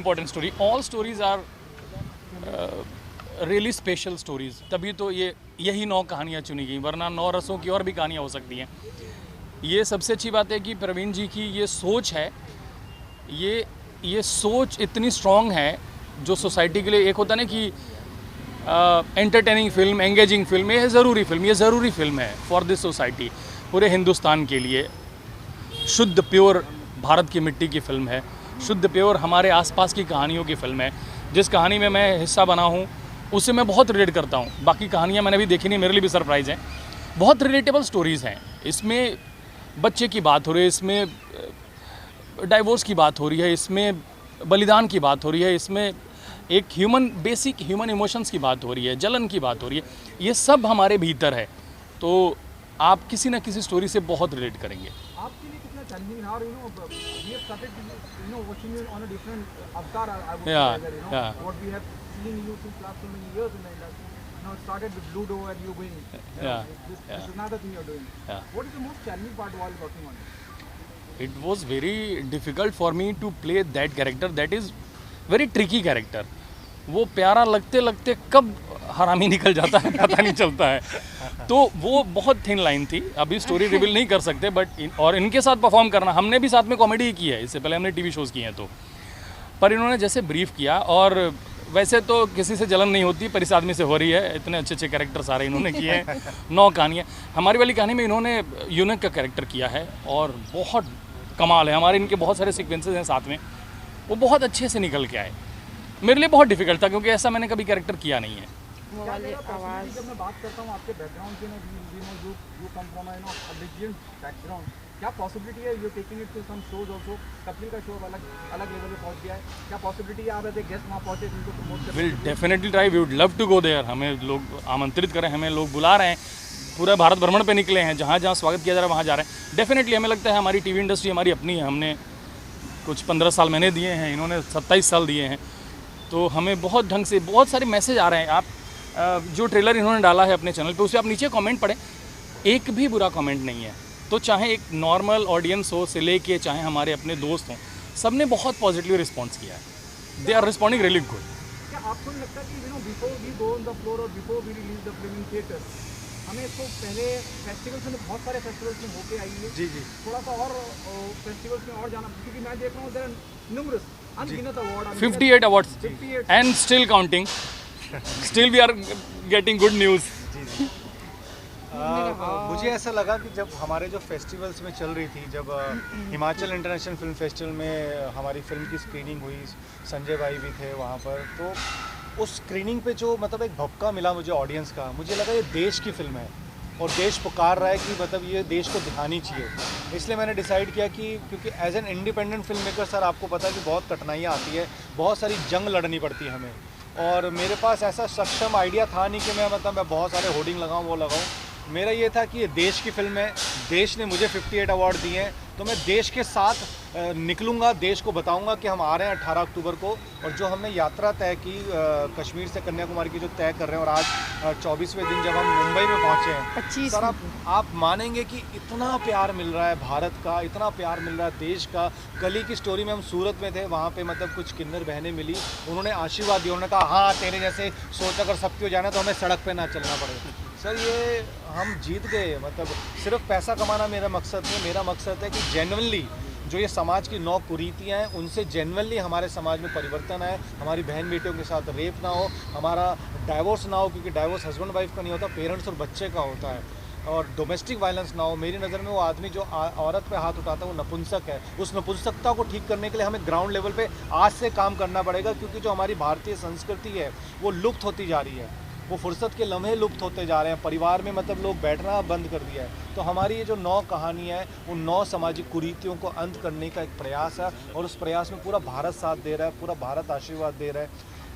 Important story, all stories are really special stories, तभी तो यही 9 कहानियाँ चुनी गई, वरना 9 रसों की और भी कहानियाँ हो सकती हैं। ये सबसे अच्छी बात है कि प्रवीण जी की ये सोच है, ये सोच इतनी स्ट्रॉन्ग है जो सोसाइटी के लिए, एक होता ना कि एंटरटेनिंग फिल्म, एंगेजिंग फिल्म, ये ज़रूरी फिल्म है फॉर दिस सोसाइटी, पूरे हिंदुस्तान के लिए। शुद्ध प्योर भारत की मिट्टी की फिल्म है, शुद्ध प्योर हमारे आसपास की कहानियों की फिल्म है। जिस कहानी में मैं हिस्सा बना हूँ उससे मैं बहुत रिलेट करता हूँ। बाकी कहानियाँ मैंने भी देखी नहीं, मेरे लिए भी सरप्राइज़ हैं। बहुत रिलेटेबल स्टोरीज़ हैं इसमें, बच्चे की बात हो रही है, इसमें डाइवोर्स की बात हो रही है, इसमें बलिदान की बात हो रही है, इसमें एक बेसिक ह्यूमन इमोशंस की बात हो रही है, जलन की बात हो रही है। ये सब हमारे भीतर है, तो आप किसी ना किसी स्टोरी से बहुत रिलेट करेंगे। आपके लिए कितना चैलेंजिंग है, और we have started watching you on a different avatar, I would say, what we have seen you since last so many years in the industry. Now it started with Ludo and you going, this is another thing you're doing. What is the most challenging part while working on it? It was very difficult for me to play that character. That is very tricky character. वो प्यारा लगते लगते कब हरामी निकल जाता है पता नहीं चलता है, तो वो बहुत थिन लाइन थी। अभी स्टोरी रिवील नहीं कर सकते, बट और इनके साथ परफॉर्म करना, हमने भी साथ में कॉमेडी की है, इससे पहले हमने टीवी शोज़ किए हैं, तो पर इन्होंने जैसे ब्रीफ किया, और वैसे तो किसी से जलन नहीं होती, पर इस आदमी से हो रही है। इतने अच्छे अच्छे कैरेक्टर सारे इन्होंने किए हैं, 9 कहानियाँ। हमारी वाली कहानी में इन्होंने यूनिक का कैरेक्टर किया है और बहुत कमाल है। हमारे इनके बहुत सारे सीक्वेंसेस हैं साथ में, वो बहुत अच्छे से निकल के आए। मेरे लिए बहुत डिफिकल्ट था क्योंकि ऐसा मैंने कभी कैरेक्टर किया नहीं है। आवाज़ जब मैं बात करता हूँ आपके बैकग्राउंड की, you come from a religious background, क्या पॉसिबिलिटी है you taking it to some shows also? Kapil का शो अलग लेवल पे पहुंच गया है, क्या पॉसिबिलिटी है आप एज ए गेस्ट वहाँ पहुंचे जिनको प्रमोट कर? Will definitely try, we would love to go there. हमें लोग आमंत्रित करें, हमें लोग बुला रहे हैं, पूरा भारत भ्रमण पे निकले हैं, जहाँ जहाँ स्वागत किया जा रहा है वहाँ जा रहे हैं। डेफिनेटली हमें लगता है हमारी टीवी इंडस्ट्री हमारी अपनी है। हमने कुछ 15 साल मैंने दिए हैं, इन्होंने 27 साल दिए हैं, तो हमें बहुत ढंग से बहुत सारे मैसेज आ रहे हैं। आप जो ट्रेलर इन्होंने डाला है अपने चैनल पे, उसे आप नीचे कमेंट पढ़ें, एक भी बुरा कमेंट नहीं है। तो चाहे एक नॉर्मल ऑडियंस हो से लेके चाहे हमारे अपने दोस्त हों, सब ने बहुत पॉजिटिव रिस्पॉन्स किया है। They are responding really good. क्या आपको नहीं लगता कि before we go on the floor और before we release the film in theatre, हमें इसको पहले फेस्टिवल्स में, बहुत सारे फेस्टिवल्स में होके आई है, जी थोड़ा सा और फेस्टिवल्स में और जाना, क्योंकि मैं देख रहा हूँ देयर आर न्यूमरस अनगिनत award, 58 awards and still counting, still we are getting good news. मुझे ऐसा लगा कि जब हमारे जो फेस्टिवल्स में चल रही थी, जब हिमाचल इंटरनेशनल फिल्म फेस्टिवल में हमारी फिल्म की स्क्रीनिंग हुई, संजय भाई भी थे वहाँ पर, तो उस स्क्रीनिंग पे जो मतलब एक भपका मिला मुझे ऑडियंस का, मुझे लगा ये देश की फिल्म है और देश पुकार रहा है कि मतलब ये देश को दिखानी चाहिए। इसलिए मैंने डिसाइड किया कि क्योंकि as an independent film maker sir, आपको पता है कि बहुत कठिनाइयाँ आती है, बहुत सारी जंग लड़नी पड़ती है हमें, और मेरे पास ऐसा सक्षम आइडिया था नहीं कि मैं बहुत सारे होर्डिंग लगाऊँ, वो लगाऊँ। मेरा ये था कि ये देश की फिल्म है, देश ने मुझे 58 अवार्ड दिए हैं, तो मैं देश के साथ निकलूँगा, देश को बताऊँगा कि हम आ रहे हैं 18 अक्टूबर को। और जो हमने यात्रा तय की कश्मीर से कन्याकुमारी की, जो तय कर रहे हैं, और आज 24वें दिन जब हम मुंबई में पहुँचे हैं, सर आप मानेंगे कि इतना प्यार मिल रहा है भारत का, इतना प्यार मिल रहा है देश का। कल ही की स्टोरी में हम सूरत में थे, वहाँ पे मतलब कुछ किन्नर बहनें मिली, उन्होंने आशीर्वाद दिया, उन्होंने कहा हाँ तेरे जैसे सोच अगर सबकी हो जाना तो हमें सड़क पे ना चलना पड़े। सर ये हम जीत गए, मतलब सिर्फ पैसा कमाना मेरा मकसद नहीं, मेरा मकसद है कि जेन्युइनली जो ये समाज की 9 कुरीतियाँ हैं, उनसे जेन्युइनली हमारे समाज में परिवर्तन आए, हमारी बहन बेटियों के साथ रेप ना हो, हमारा डाइवोर्स ना हो, क्योंकि डाइवोर्स हस्बैंड वाइफ का नहीं होता, पेरेंट्स और बच्चे का होता है, और डोमेस्टिक वायलेंस ना हो। मेरी नज़र में वो आदमी जो औरत पे हाथ उठाता है वो नपुंसक है। उस नपुंसकता को ठीक करने के लिए हमें ग्राउंड लेवल पे आज से काम करना पड़ेगा, क्योंकि जो हमारी भारतीय संस्कृति है वो लुप्त होती जा रही है, वो फुर्सत के लम्हे लुप्त होते जा रहे हैं, परिवार में मतलब लोग बैठना बंद कर दिया है। तो हमारी ये जो 9 कहानियाँ हैं, उन 9 सामाजिक कुरीतियों को अंत करने का एक प्रयास है, और उस प्रयास में पूरा भारत साथ दे रहा है, पूरा भारत आशीर्वाद दे रहा है।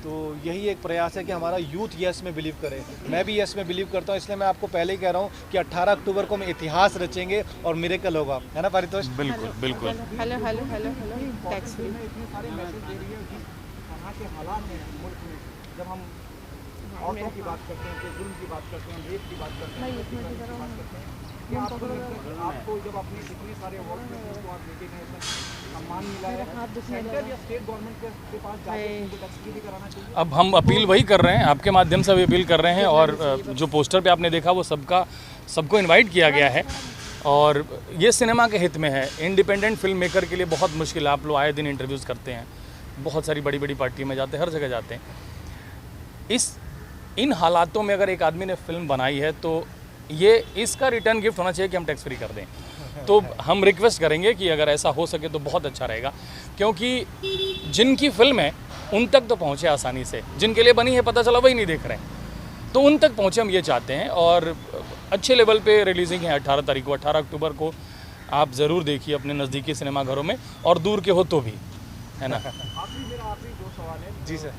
तो यही एक प्रयास है कि हमारा यूथ यस में बिलीव करे। मैं भी यस में बिलीव करता हूँ, इसलिए मैं आपको पहले ही कह रहा हूँ कि 18 अक्टूबर को हम इतिहास रचेंगे और मिरेकल होगा, है ना परितोष? बिल्कुल बिल्कुल। Hello hello hello hello tax free इतने सारे मैसेज दे रही है कि यहाँ के हालात हैं मुल्क में, जब हम औरतों की बात करते हैं, कि जुल्म की बात करते हैं, रेप की बात करते हैं, की बात करते हैं। क्या आपको लगता है कि आपको जब अपने इतने सारे अवार्ड में उनको आप लेके गए, इतना सम्मान मिला है, सेंटर या स्टेट गवर्नमेंट के पास जाके उनको टैक्स भी कराना चाहिए? अब हम अपील वही कर रहे हैं, आपके माध्यम से भी अपील कर रहे हैं, और जो पोस्टर पे आपने देखा वो सबको इनवाइट किया गया है, और ये सिनेमा के हित में है। इंडिपेंडेंट फिल्म मेकर के लिए बहुत मुश्किल है। आप लोग आए दिन इंटरव्यूज़ करते हैं, बहुत सारी बड़ी बड़ी पार्टी में जाते हैं, हर जगह जाते हैं। इन हालातों में अगर एक आदमी ने फिल्म बनाई है तो ये इसका रिटर्न गिफ्ट होना चाहिए कि हम टैक्स फ्री कर दें। तो हम रिक्वेस्ट करेंगे कि अगर ऐसा हो सके तो बहुत अच्छा रहेगा, क्योंकि जिनकी फिल्म है उन तक तो पहुँचे आसानी से, जिनके लिए बनी है पता चला वही नहीं देख रहे हैं, तो उन तक पहुँचे हम ये चाहते हैं। और अच्छे लेवल पे रिलीजिंग है 18 तारीख को, 18 अक्टूबर को आप ज़रूर देखिए अपने नज़दीकी सिनेमाघरों में, और दूर के हो तो भी, है ना। आखिरी दो सवाल है। जी सर।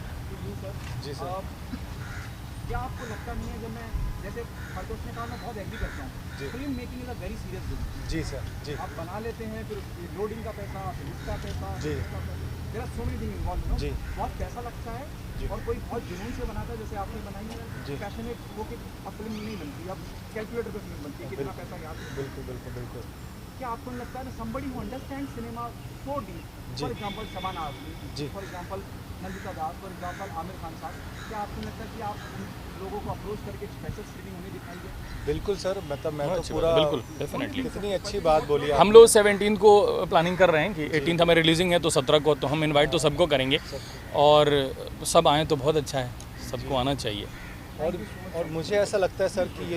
जी सर। क्या आपको लगता नहीं है, जब मैं जैसे फरदोस ने कहा, मैं बहुत एग्री करता हूँ, film making is a very serious business. जी सर। जी। आप बना लेते हैं, फिर लोडिंग का पैसा, फिर इसका पैसा, जी। There are so many thing involve, जी। बहुत पैसा लगता है, और कोई बहुत जुनून से बनाता है, जैसे आपने बनाई है, जी। पैशनेट वो कि अब फिल्म नहीं बनती, अब कैलकुलेटर पे फिल्म बनती है, कितना पैसा यहाँ से। बिल्कुल बिल्कुल बिल्कुल। क्या आपको नहीं लगता है ना, somebody who understands cinema so deep, ji. for example Shabana Azmi, ji. for example Nandita Das, for example Aamir Khan साहब, क्या आपको नहीं लगता है कि आप उन लोगों को अप्रोच करके स्पेशल स्क्रीनिंग उन्हें दिखाइए? बिल्कुल सर, मतलब मैं तो अच्छी पूरा बात, बिल्कुल, डेफिनेटली। कितनी अच्छी बात बोली हम लोग 17 को प्लानिंग कर रहे हैं कि 18 हमें रिलीजिंग है, तो 17 को तो हम इनवाइट तो सबको करेंगे, और सब आएँ तो बहुत अच्छा है, सबको आना चाहिए। और मुझे ऐसा लगता है सर कि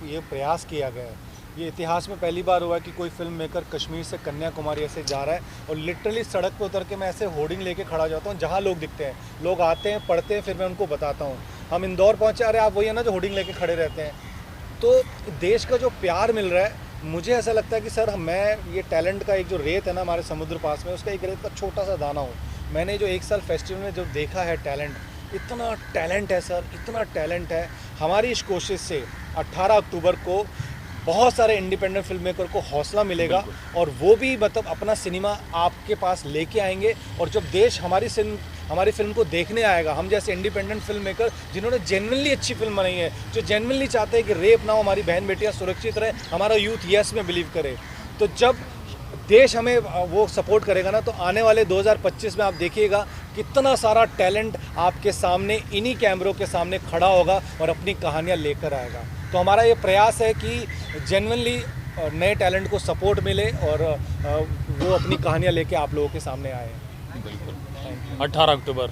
ये प्रयास किया गया है, ये इतिहास में पहली बार हुआ है कि कोई फिल्म मेकर कश्मीर से कन्याकुमारी ऐसे जा रहा है, और लिटरली सड़क पे उतर के मैं ऐसे होर्डिंग लेके खड़ा हो जाता हूँ, जहाँ लोग दिखते हैं, लोग आते हैं, पढ़ते हैं, फिर मैं उनको बताता हूँ। हम इंदौर पहुँचे, अरे आप वही है ना जो होर्डिंग लेके खड़े रहते हैं। तो देश का जो प्यार मिल रहा है, मुझे ऐसा लगता है कि सर मैं ये टैलेंट का एक जो रेत है ना हमारे समुद्र पास में, उसका एक रेत का छोटा सा दाना हूँ। मैंने जो 1 साल फेस्टिवल में जो देखा है टैलेंट, इतना टैलेंट है सर, इतना टैलेंट है। हमारी इस कोशिश से 18 अक्टूबर को बहुत सारे इंडिपेंडेंट फिल्म मेकर को हौसला मिलेगा, और वो भी मतलब अपना सिनेमा आपके पास लेके आएंगे, और जब देश हमारी फिल्म को देखने आएगा, हम जैसे इंडिपेंडेंट फिल्म मेकर जिन्होंने जेन्युइनली अच्छी फिल्म बनाई है, जो जेन्युइनली चाहते हैं कि रेप ना हो, हमारी बहन बेटियाँ सुरक्षित रहे, हमारा यूथ यस में बिलीव करे, तो जब देश हमें वो सपोर्ट करेगा ना, तो आने वाले 2025 में आप देखिएगा कितना सारा टैलेंट आपके सामने इन्हीं कैमरों के सामने खड़ा होगा और अपनी कहानियाँ लेकर आएगा। तो हमारा ये प्रयास है कि जेन्युइनली नए टैलेंट को सपोर्ट मिले, और वो अपनी कहानियाँ लेके आप लोगों के सामने आए। बिल्कुल, 18 अक्टूबर।